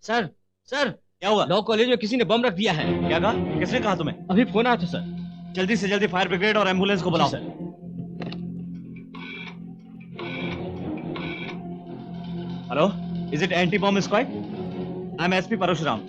Sir sir क्या हुआ? Law college में किसी ने बम रख दिया है। क्या कहा? किसने कहा तुम्हें? अभी फोन आया था सर। जल्दी से जल्दी फायर ब्रिगेड और एम्बुलेंस को बुलाओ। Sir. Hello, is it anti bomb squad? I am SP Parshuram.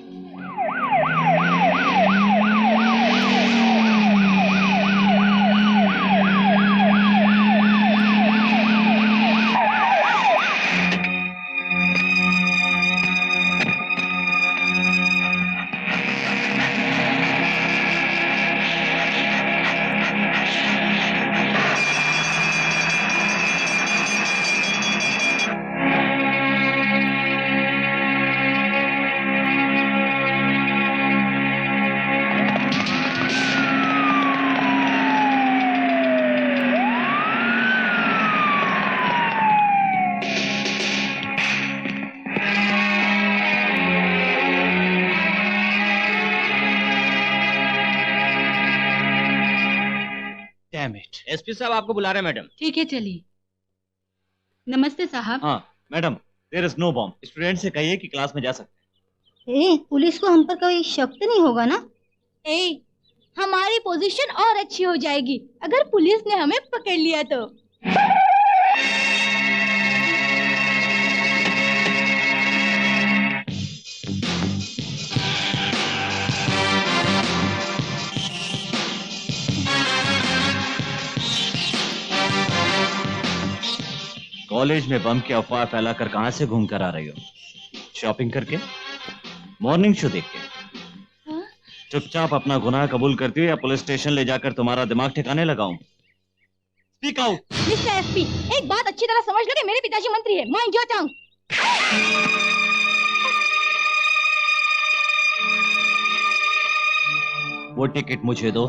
SP साहब आपको बुला रहे हैं मैडम। ठीक है चलिए। नमस्ते साहब। हाँ madam, there is no bomb. Student से कहिए कि क्लास में जा सकते ए, पुलिस को हम पर कोई शक तो नहीं होगा ना? ए, हमारी पोजीशन और अच्छी हो जाएगी अगर पुलिस ने हमें पकड़ लिया तो। कॉलेज में बम की अफवाह फैलाकर कहां से घूम कर आ रही हो? शॉपिंग करके? मॉर्निंग शो देख के? चुपचाप अपना गुनाह कबूल करती हो या पुलिस स्टेशन ले जाकर तुम्हारा दिमाग ठिकाने लगाऊं? Speak out. मिस्टर एसपी, एक बात अच्छी तरह समझ लो कि मेरे पिताजी मंत्री है। Mind your tongue. वो टिकट मुझे दो।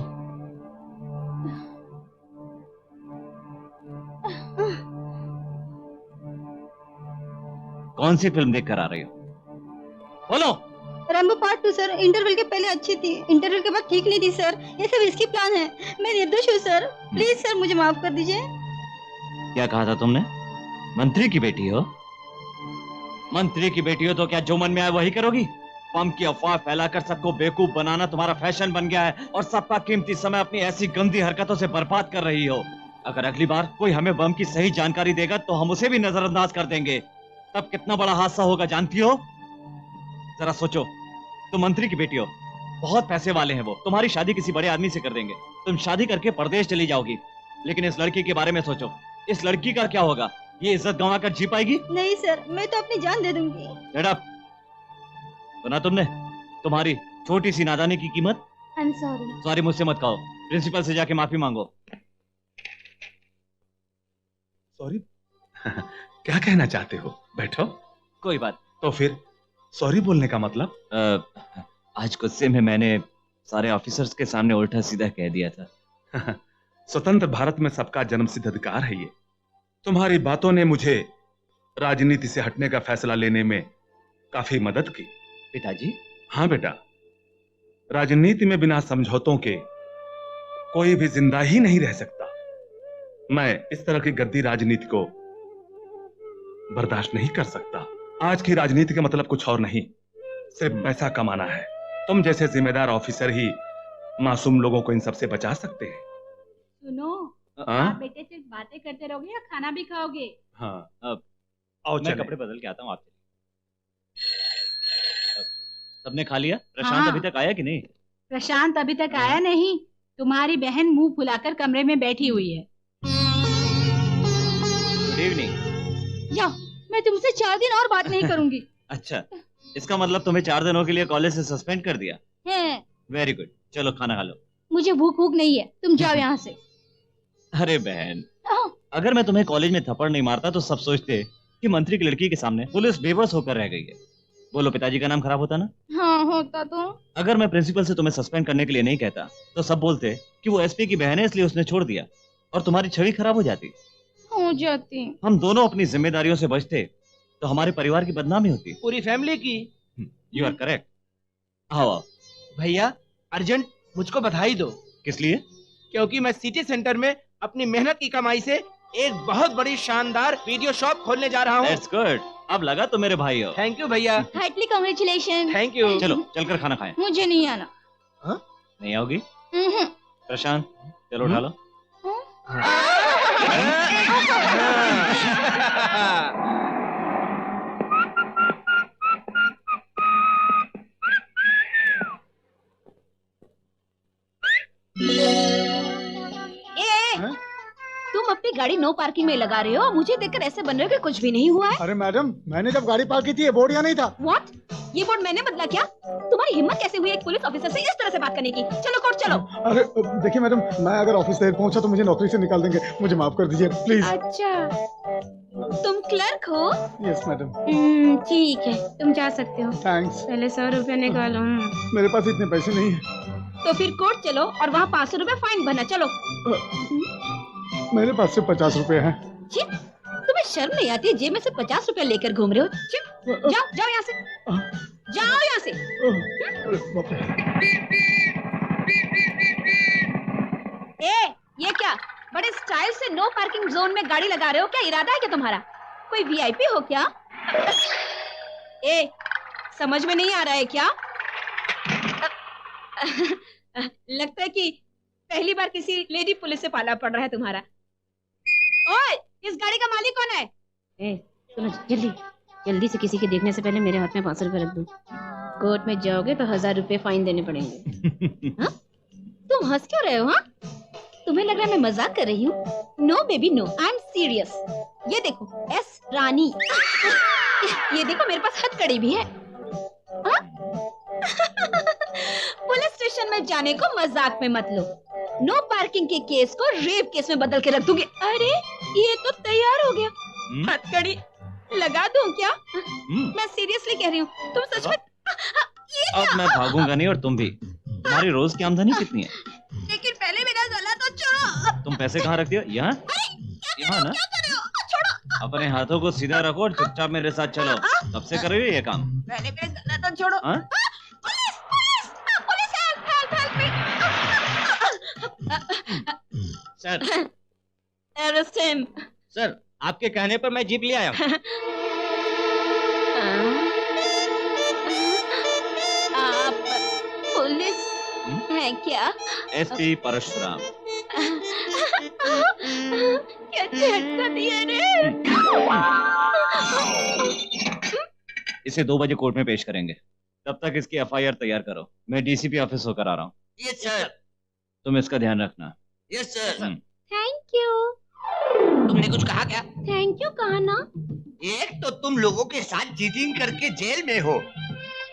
कौन सी फिल्म देखकर आ रही हो? बोलो। Rambo part 2 sir. इंटरवल के पहले अच्छी थी, इंटरवल के बाद ठीक नहीं थी सर। ये सब इसकी प्लान है। मैं निर्दोष हूँ सर। प्लीज सर मुझे माफ कर दीजिए। क्या कहा था तुमने? मंत्री की बेटी हो? मंत्री की बेटी हो तो क्या जो मन में आए वही करोगी? बम की अफवाह फैलाकर सबको बेवकूफ बनाना तुम्हारा फैशन बन गया है और सबका कीमती समय अपनी ऐसी गंदी हरकतों से बर्बाद कर रही हो। अगर अगली बार कोई हमें बम की सही जानकारी देगा तो हम उसे भी नजरअंदाज कर देंगे। तब कितना बड़ा हादसा होगा जानती हो? जरा सोचो, तुम मंत्री की बेटी हो, बहुत पैसे वाले हैं वो, तुम्हारी शादी किसी बड़े आदमी से कर देंगे, तुम शादी करके परदेश चली जाओगी। लेकिन इस लड़की के बारे में सोचो, इस लड़की का क्या होगा? ये इज्जत गंवा कर जी पाएगी? नहीं सर, मैं तो अपनी जान दे दूंगी। Shut up! सुना तुमने? तुम्हारी छोटी सी नादानी की कीमत? I'm sorry। सॉरी मुझसे मत कहो, प्रिंसिपल से जाके माफी मांगो। सॉरी? क्या कहना चाहते हो? बैठो। कोई बात। तो फिर सॉरी बोलने का मतलब? आज गुस्से में मैंने सारे ऑफिसर्स के सामने उल्टा सीधा कह दिया था। स्वतंत्र भारत में सबका जन्मसिद्ध अधिकार है ये। तुम्हारी बातों ने मुझे राजनीति से हटने का फैसला लेने में काफी मदद की। पिताजी? हाँ बेटा, राजनीति में बिना समझौतों के कोई भी जिंदा ही नहीं रह सकता। मैं इस तरह की गद्दी राजनीति को बर्दाश्त नहीं कर सकता। आज की राजनीति का मतलब कुछ और नहीं, सिर्फ पैसा कमाना है। तुम जैसे जिम्मेदार ऑफिसर ही मासूम लोगों को इन सब से बचा सकते हैं। सुनो, आप बेटे सिर्फ बातें करते रहोगे या खाना भी खाओगे? हाँ, आओ मैं कपड़े बदल के आता हूँ आपसे। सबने खा लिया? प्रशांत हाँ। अभी तक आया कि नहीं? प्रशांत अभी तक आया नहीं। तुम्हारी बहन मुंह फुलाकर कमरे में बैठी हुई है। Good evening. जाओ, मैं तुमसे 4 दिन और बात नहीं करूंगी। अच्छा, इसका मतलब तुम्हें 4 दिनों के लिए कॉलेज से सस्पेंड कर दिया? है। वेरी गुड, चलो खाना खा लो। मुझे भूख नहीं है, तुम जाओ यहाँ से। अरे बहन, अगर मैं तुम्हें कॉलेज में थप्पड़ नहीं मारता तो सब सोचते कि मंत्री की लड़की के सामने पुलिस बेबस होकर रह गई है। बोलो, पिताजी का नाम खराब होता ना? हाँ होता तो। अगर मैं प्रिंसिपल से तुम्हें सस्पेंड करने के लिए नहीं कहता तो सब बोलते कि वो एसपी की बहन है इसलिए उसने छोड़ दिया और तुम्हारी छवि खराब हो जाती। हम दोनों अपनी जिम्मेदारियों से बचते तो हमारे परिवार की बदनामी होती। पूरी फैमिली की। You are correct. आओ आओ। भैया अर्जेंट मुझको बधाई दो। किस लिए? क्योंकि मैं सिटी सेंटर में अपनी मेहनत की कमाई से एक बहुत बड़ी शानदार वीडियो शॉप खोलने जा रहा हूँ। That's good। अब लगा तो मेरे भाई हो। थैंक यू भैया। Heartly congratulation. Thank you. चलो चलकर खाना खाएं। मुझे नहीं आना। नहीं आओगी? हम्म। प्रशांत चलो उठा लो। तुम अपनी गाड़ी नो पार्किंग में लगा रहे हो, मुझे देखकर ऐसे बन रहे हो कि कुछ भी नहीं हुआ है। अरे मैडम, मैंने जब गाड़ी पार्क की थी ये बोर्ड यहाँ नहीं था। व्हाट? ये बोर्ड मैंने बदला क्या? तुम्हारी हिम्मत कैसे हुई एक पुलिस ऑफिसर से इस तरह से बात करने की? चलो कोर्ट चलो। अरे देखिए मैडम, मैं अगर ऑफिस देर पहुंचा तो मुझे नौकरी से निकाल देंगे, मुझे माफ कर दीजिए प्लीज। अच्छा, तुम क्लर्क हो? Yes madam. ठीक है, तुम जा सकते हो। थैंक्स। पहले 100 रुपए निकालो। मेरे पास इतने पैसे नहीं है। तो फिर कोर्ट चलो और वहाँ 500 रुपए फाइन भरना। चलो। मेरे पास सिर्फ 50 रुपए हैं। छी, तुम्हें शर्म नहीं आती? जेब में से 50 रुपए लेकर घूम रहे हो। छी, जाओ जाओ यहाँ से, जाओ यहाँ से। ये क्या बड़े स्टाइल से नो पार्किंग जोन में गाड़ी लगा रहे हो? क्या इरादा है क्या तुम्हारा? कोई वीआईपी हो क्या? समझ में नहीं आ रहा है क्या? लगता है कि पहली बार किसी लेडी पुलिस से पाला पड़ रहा है तुम्हारा। ओए, इस गाड़ी का मालिक कौन है? सुनो, जल्दी जल्दी से, किसी के देखने से पहले मेरे हाथ में 500 रुपए रख दो। कोर्ट में जाओगे तो 1000 रुपए फाइन देने पड़ेंगे। हाँ? तुम हंस क्यों रहे हो? हाँ, तुम्हें लग रहा है मैं मजाक कर रही हूँ? No baby no, I am serious. ये देखो, एस रानी। ये देखो, मेरे पास हथकड़ी भी है। पुलिस स्टेशन में जाने को मजाक में मत लो। नो पार्किंग के केस को रेप केस में बदल के रख दूंगी। अरे ये तो तैयार हो गया। हथकड़ी लगा दूं क्या? मैं सीरियसली कह रही हूँ। तुम सच में? अब मैं भागूंगा नहीं और तुम भी। तुम्हारी रोज की आमदनी कितनी है? लेकिन पहले मेरा गला तो छोड़ो। तुम पैसे कहाँ रखती हो? यहाँ? यहाँ ना? छोड़ो। अपने हाथों को सीधा रखो और चुपचाप मेरे साथ चलो। कब से कर रही हो ये काम? पहले मेरा गला तो छोड़ो। Police police police, help me. Sir, arrest him. Sir आपके कहने पर मैं जीप ले आया हूँ। आप पुलिस हैं क्या? एसपी परशुराम। क्या झटका दिया रे? इसे 2 बजे कोर्ट में पेश करेंगे। तब तक इसकी एफआईआर तैयार करो। मैं डीसीपी ऑफिस होकर आ रहा हूँ। Yes sir. तुम इसका ध्यान रखना। Yes sir. Thank you. तुमने कुछ कहा क्या? थैंक यू कहा ना। एक तो तुम लोगों के साथ चीटिंग करके जेल में हो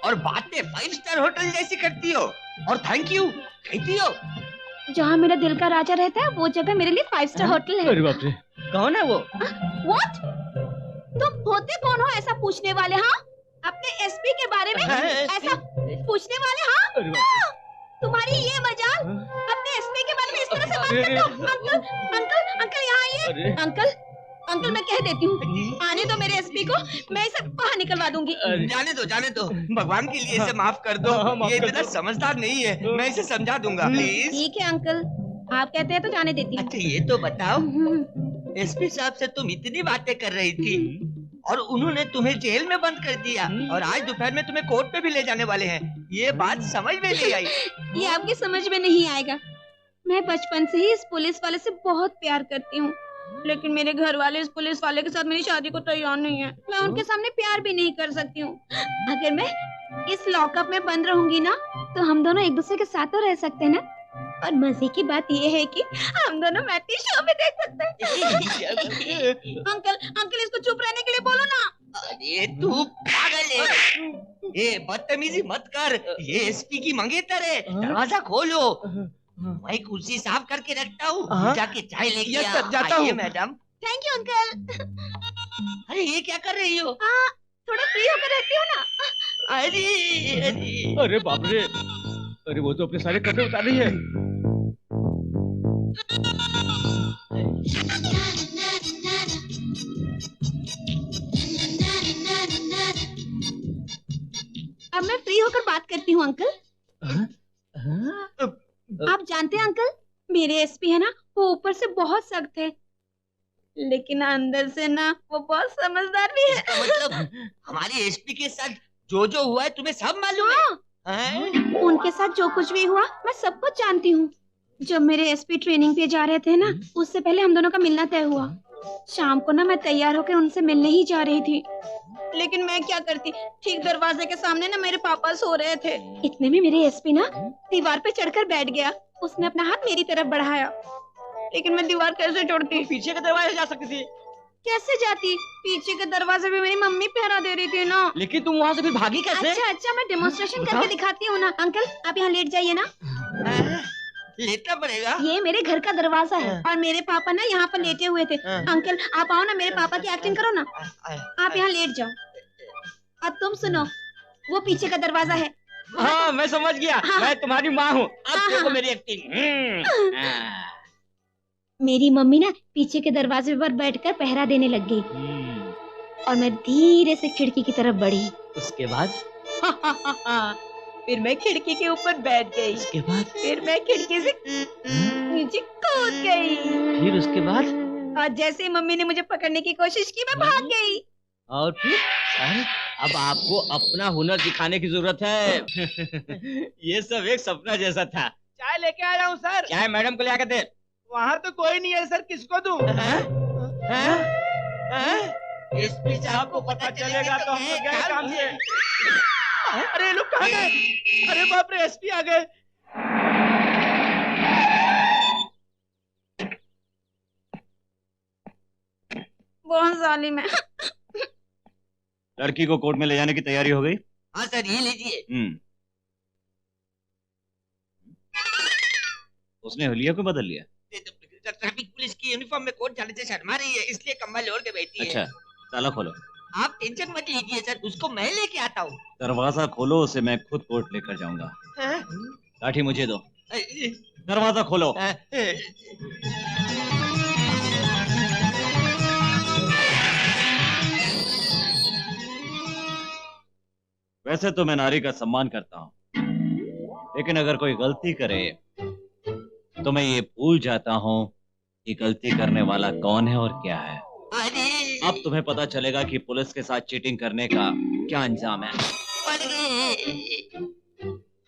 और बातें 5 स्टार होटल जैसी करती हो, और थैंक यू कहती हो। जहाँ मेरा दिल का राजा रहता है वो जगह मेरे लिए 5 स्टार होटल है। अरे बाप रे। कौन है वो? व्हाट? तुम होते कौन हो ऐसा पूछने वाले? हाँ, अपने एसपी के बारे में ऐसा पूछने वाले? हाँ, तुम्हारी ये मजाल, अपने एसपी के बारे में इस तरह से बात करते हो? अंकल अंकल अंकल यहाँ आइए। अंकल अंकल मैं कह देती हूँ, आने दो मेरे एसपी को, मैं इसे बाहर निकलवा दूंगी। जाने दो, भगवान के लिए इसे माफ कर दो। ये इतना समझदार नहीं है, मैं इसे समझा दूंगा प्लीज। ठीक है अंकल, आप कहते हैं तो जाने देती हूँ। अच्छा ये तो बताओ, एसपी साहब से तुम इतनी बातें कर रही थी और उन्होंने तुम्हें जेल में बंद कर दिया, और आज दोपहर में तुम्हें कोर्ट पे भी ले जाने वाले हैं। ये बात समझ में नहीं आई। ये आपकी समझ में नहीं आएगा। मैं बचपन से ही इस पुलिस वाले से बहुत प्यार करती हूँ, लेकिन मेरे घर वाले इस पुलिस वाले के साथ मेरी शादी को तैयार नहीं है। मैं उनके सामने प्यार भी नहीं कर सकती हूँ। अगर मैं इस लॉकअप में बंद रहूंगी ना, तो हम दोनों एक दूसरे के साथ तो रह सकते हैं ना। और मजे की बात ये है कि हम दोनों मैटी शो में देख सकते हैं। अंकल इसको चुप रहने के लिए बोलो ना। अरे तू पागल है, ये बदतमीजी मत कर। ये एसपी की मंगेतर है, दरवाजा खोलो। मैं कुर्सी साफ करके रखता हूँ, जाके चाय लेके आ। जाता हूँ मैडम। Thank you uncle. अरे ये क्या कर रही हो? थोड़ा फ्री होकर रहती हो ना। अरे बाप रे, अरे वो तो अपने सारे कपड़े उतार रही है। अब मैं फ्री होकर बात करती हूँ अंकल। आप जानते हैं अंकल, मेरे एसपी है ना, वो ऊपर से बहुत सख्त है। लेकिन अंदर से ना वो बहुत समझदार भी है। इसका मतलब हमारी एसपी के साथ जो हुआ है तुम्हें सब मालूम है? हैं? उनके साथ जो कुछ भी हुआ मैं सब कुछ जानती हूँ। जब मेरे एसपी ट्रेनिंग पे जा रहे थे ना, उससे पहले हम दोनों का मिलना तय हुआ। शाम को ना मैं तैयार होकर उनसे मिलने ही जा रही थी, लेकिन मैं क्या करती, ठीक दरवाजे के सामने ना मेरे पापा सो रहे थे। इतने में मेरे एसपी ना दीवार पे चढ़कर बैठ गया। उसने अपना हाथ मेरी तरफ बढ़ाया, लेकिन मैं दीवार कैसे तोड़ती? पीछे के दरवाजे जा सकती थी। कैसे जाती? पीछे के दरवाजे पे मेरी मम्मी पहरा दे रही थी ना। लेकिन तुम वहाँ से फिर भागी कैसे? अच्छा मैं डेमोन्स्ट्रेशन करके दिखाती हूँ ना। अंकल आप यहाँ लेट जाइए ना। लेटना पड़ेगा? ये मेरे घर का दरवाजा है और मेरे पापा ना यहाँ पर लेटे हुए थे। अंकल आप आओ ना, मेरे पापा की एक्टिंग करो ना। आप यहाँ लेट जाओ। अब तुम सुनो, वो पीछे का दरवाजा है। हाँ मैं समझ गया। हाँ। मैं तुम्हारी माँ हूँ। अब हाँ, देखो हाँ। मेरी एक्टिंग। मेरी मम्मी ना पीछे के दरवाजे पर बैठकर पहरा देने लग गई और मैं धीरे से खिड़की की तरफ बढ़ी। उसके बाद? फिर मैं खिड़की के ऊपर बैठ गई। उसके बाद? फिर मैं खिड़की से नीचे कूद गई। फिर उसके बाद? और जैसे ही मम्मी ने मुझे पकड़ने की कोशिश की, मैं भाग गई। और फिर? अब आपको अपना हुनर दिखाने की जरूरत है। ये सब एक सपना जैसा था। चाय लेके आ रहा हूँ सर। चाहे मैडम को ले आकर दे। वहाँ तो कोई नहीं है सर, किसको दूँ? एसपी साहब को पता चलेगा तो हम लोग गए काम से। अरे लोग कहाँ गए? अरे बाप रे, एसपी आ गए। बहुत जालिम है। लड़की को कोर्ट में ले जाने की तैयारी हो गई? हाँ सर, ये लीजिए। उसने हुलिया को बदल लिया? ट्रैफिक पुलिस की यूनिफॉर्म में कोर्ट जाने से शर्मा रही है, इसलिए कम्बल ओढ़ के बैठी है। अच्छा, ताला खोलो। आप टेंशन मत लीजिए सर, उसको मैं लेके आता हूँ। दरवाजा खोलो, उसे मैं खुद कोर्ट लेकर जाऊंगा। लाठी मुझे दो। दरवाजा खोलो। वैसे तो मैं नारी का सम्मान करता हूँ, लेकिन अगर कोई गलती करे तो मैं ये भूल जाता हूँ कि गलती करने वाला कौन है और क्या है। अब तुम्हें पता चलेगा कि पुलिस के साथ चीटिंग करने का क्या अंजाम है।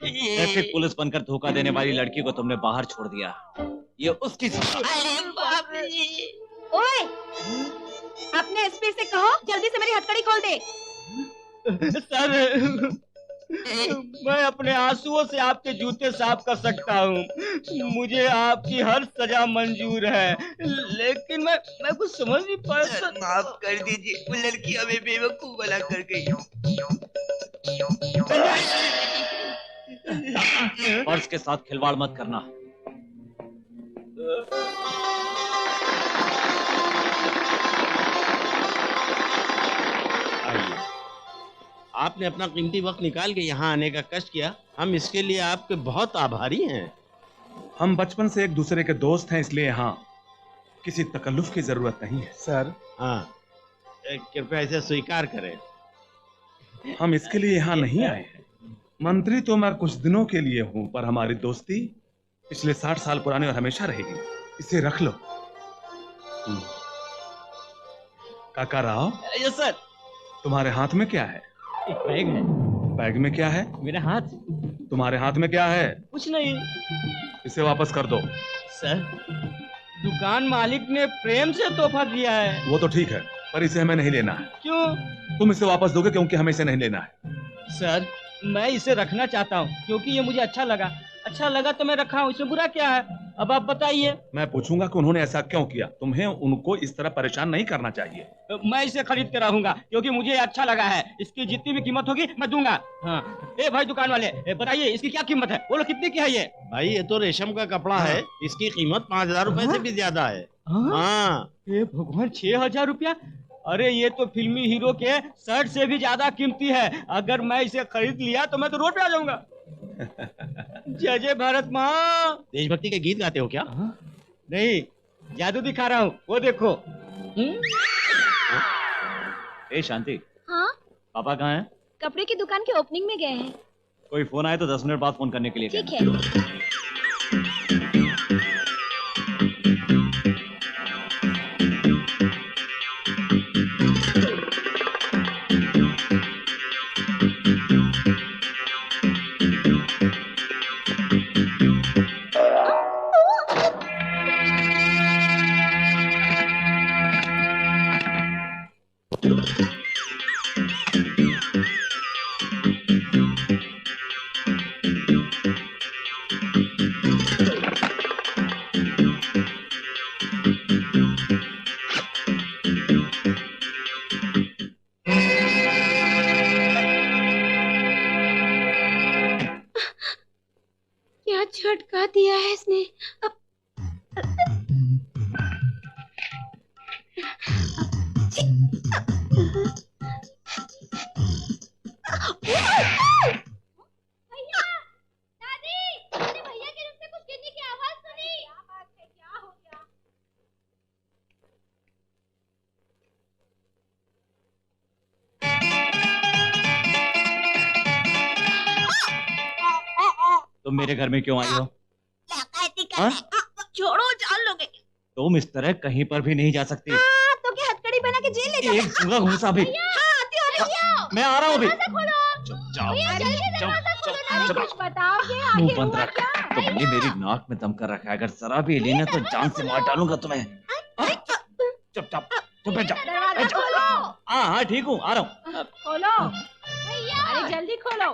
ट्रैफिक पुलिस बनकर धोखा देने वाली लड़की को तुमने बाहर छोड़ दिया, ये उसकी सजा। ओए, अपने एसपी से कहो जल्दी से मेरी हथकड़ी खोल दे। सर, मैं अपने आंसुओं से आपके जूते साफ कर सकता हूँ। मुझे आपकी हर सजा मंजूर है, लेकिन मैं कुछ समझ नहीं पा रहा। माफ कर दीजिए, वो लड़की हमें बेवकूफ बना कर गई। फर्ज के साथ खिलवाड़ मत करना। आपने अपना कीमती वक्त निकाल के यहाँ आने का कष्ट किया, हम इसके लिए आपके बहुत आभारी हैं। हम बचपन से एक दूसरे के दोस्त हैं, इसलिए यहाँ किसी तकल्लुफ की जरूरत नहीं है। सर, हाँ, कृपया इसे स्वीकार करें। हम इसके लिए यहाँ नहीं आए हैं। मंत्री तो मैं कुछ दिनों के लिए हूँ, पर हमारी दोस्ती पिछले 60 साल पुरानी और हमेशा रहेगी। इसे रख लो। काका राव। Yes sir. तुम्हारे हाथ में क्या है? एक बैग है। बैग में क्या है? मेरा हाथ। तुम्हारे हाथ में क्या है? कुछ नहीं इसे वापस कर दो। सर, दुकान मालिक ने प्रेम से तोहफा दिया है। वो तो ठीक है, पर इसे हमें नहीं लेना है। क्यों? तुम इसे वापस दोगे क्योंकि हमें इसे नहीं लेना है। सर, मैं इसे रखना चाहता हूँ क्योंकि ये मुझे अच्छा लगा तो मैं रखा हूँ, इसमें बुरा क्या है? अब आप बताइए। मैं पूछूंगा कि उन्होंने ऐसा क्यों किया। तुम्हें उनको इस तरह परेशान नहीं करना चाहिए। मैं इसे खरीद के रहूंगा क्योंकि मुझे अच्छा लगा है। इसकी जितनी भी कीमत होगी मैं दूंगा। हाँ। ए भाई दुकान वाले, बताइए इसकी क्या कीमत है? बोलो कितने की है ये? भाई ये तो रेशम का कपड़ा है, इसकी कीमत 5000 रुपए से भी ज्यादा है। हाँ। ए भगवान, 6000 रुपया? अरे ये तो फिल्मी हीरो के शर्ट से भी ज्यादा कीमती है। अगर मैं इसे खरीद लिया तो मैं तो रोड पे आ जाऊंगा। जय जय भारत माँ। देशभक्ति के गीत गाते हो क्या? नहीं, जादू दिखा रहा हूँ, वो देखो। ए शांति, हाँ, पापा कहाँ हैं? कपड़े की दुकान के ओपनिंग में गए हैं। कोई फोन आए तो 10 मिनट बाद फोन करने के लिए ठीक कहना। है। झटका दिया है इसने। भैया के रूम से कुछ गिरने की आवाज सुनी। क्या बात है, क्या हो गया? तुम मेरे घर में क्यों आई हो? हाँ? छोड़ो, जान लोगे। तुम इस तरह कहीं पर भी नहीं जा सकती। तो क्या हथकड़ी बना के जेल ले जाओ? एक सूंगा घूसा भी। मैं आ रहा हूँ अभी। कुछ बताओगे? मुंह बंद रख। तुमने मेरी नाक में दम कर रखा है। अगर जरा भी हिली ना तो जान से मार डालूंगा तुम्हें। चुपचाप चुप बैठ जाओ। हाँ ठीक हूँ, आ रहा हूँ। खोलो, अरे जल्दी खोलो।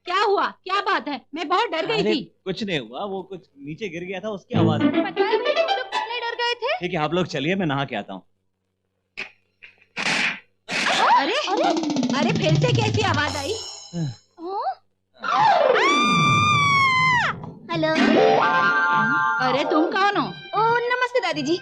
क्या हुआ, क्या बात है? मैं बहुत डर गई थी। कुछ नहीं हुआ, वो कुछ नीचे गिर गया था, उसकी आवाज। डर गए थे। ठीक है, आप लोग चलिए, मैं नहा के आता हूँ। अरे अरे फिर से कैसी आवाज आई? हेलो। अरे तुम कौन हो? ओ नमस्ते दादी जी।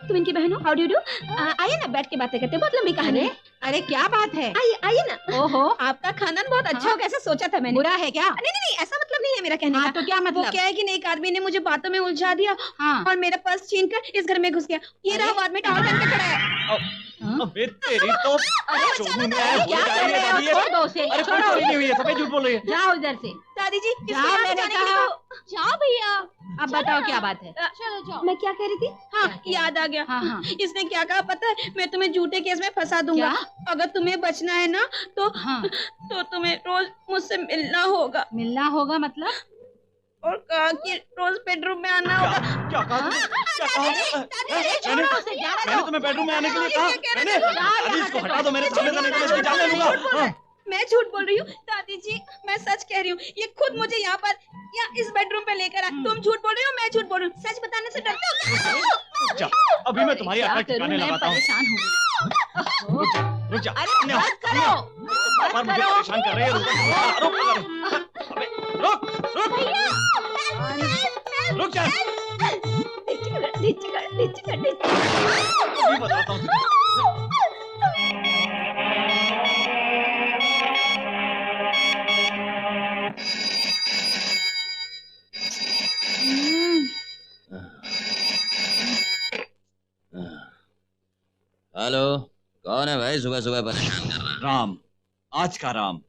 तुम इनकी बहन हो? How do you do? आइए ना, बैठ के बातें करते हैं, बहुत लंबी कहानी है। अरे क्या बात है? आइए आइए ना। ओहो, आपका खानदान बहुत अच्छा होगा ऐसा सोचा था मैंने। बुरा है क्या? नहीं नहीं नहीं, ऐसा मतलब नहीं है मेरा कहने हाँ का। तो क्या वो मतलब? क्या है कि एक आदमी ने मुझे बातों में उलझा दिया हाँ। और मेरा पर्स छीन कर इस घर में घुस गया। ये रहा वो आदमी टॉवल पहन के खड़ा है। अबे तेरी तो चोमू में है, क्या भूल कर जाइए रहे हो? दादी ये। छोड़ दो उसे, अरे कोई छोड़ो। चोरी नहीं हुई है, सफेद झूठ बोल रही है। जाओ इधर से। दादी जी इसको जाओ, यहाँ से मैंने जाने के लिए कहा। तो- जाओ भैया। अब बताओ क्या बात है? चलो जाओ। मैं क्या कह रही थी? हाँ क्या? याद आ गया। हाँ हाँ। इसने क्या कहा पता है? मैं तुम्हें झूठे केस में फंसा दूंगा। अगर तुम्हें बचना है ना तो हाँ, तुम्हें रोज मुझसे मिलना होगा। मिलना होगा मतलब? और कहा कि रोज बेडरूम में आना होगा। क्या कहा तुमने? क्या कहा? छोड़ो उसे, जाने मैंने दो। तुम्हें बेडरूम में आने के लिए कहा? मैंने? जाओ अभी यहाँ इसको से। हटा दो, मेरे सामने से नहीं तो मैं इसकी जान ले लूंगा। हाँ। मैं झूठ बोल रही हूँ दादी जी, मैं सच कह रही हूँ। ये खुद मुझे यहाँ पर इस बेडरूम पे लेकर आया। तुम झूठ बोल रही हो, मैं झूठ बोल रही हूँ। सच बताने से डरते हो? जा, अभी मैं तुम्हारी क्या अकल करूं, ठिकाने मैं लगाता हूँ। परेशान हो गई। रुक जा। अरे बस करो, बार मुझे परेशान कर रही है। रुक रुक जा। अभी बताता हूँ तुझे। हेलो, कौन है भाई? सुबह सुबह परेशान कर रहा है। राम, आज का Ram.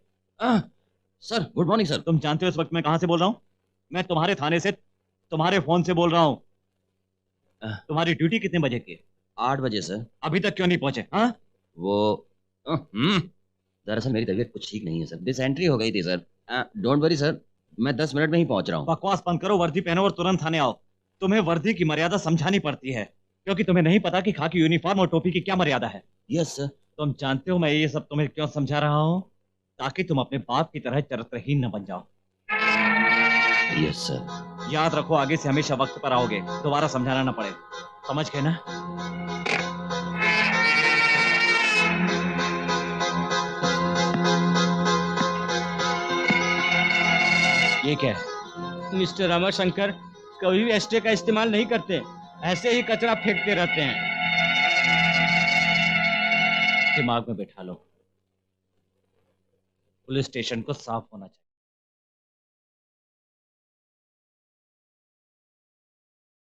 Sir good morning sir. तुम जानते हो इस वक्त मैं कहां से बोल रहा हूँ? मैं तुम्हारे थाने से तुम्हारे फोन से बोल रहा हूँ। तुम्हारी ड्यूटी कितने बजे की है? 8 बजे सर। अभी तक क्यों नहीं पहुंचे? हाँ, वो दरअसल मेरी तबीयत कुछ ठीक नहीं है सर, डिसेंट्री हो गई थी सर। डोंट वरी सर, मैं 10 मिनट में ही पहुंच रहा हूँ। बकवास बंद करो, वर्दी पहनो और तुरंत थाने आओ। तुम्हें वर्दी की मर्यादा समझानी पड़ती है, क्योंकि तुम्हें नहीं पता कि खाकी यूनिफॉर्म और टोपी की क्या मर्यादा है। Yes sir. तुम जानते हो मैं ये सब तुम्हें क्यों समझा रहा हूँ? ताकि तुम अपने बाप की तरह चरित्रहीन न बन जाओ। Yes sir. याद रखो, आगे से हमेशा वक्त पर आओगे, दोबारा समझाना न पड़े। समझ गए ना? ये क्या है? मिस्टर रमाशंकर कभी भी एस्टे का इस्तेमाल नहीं करते, ऐसे ही कचरा फेंकते रहते हैं। दिमाग में बैठा लो, पुलिस स्टेशन को साफ होना चाहिए।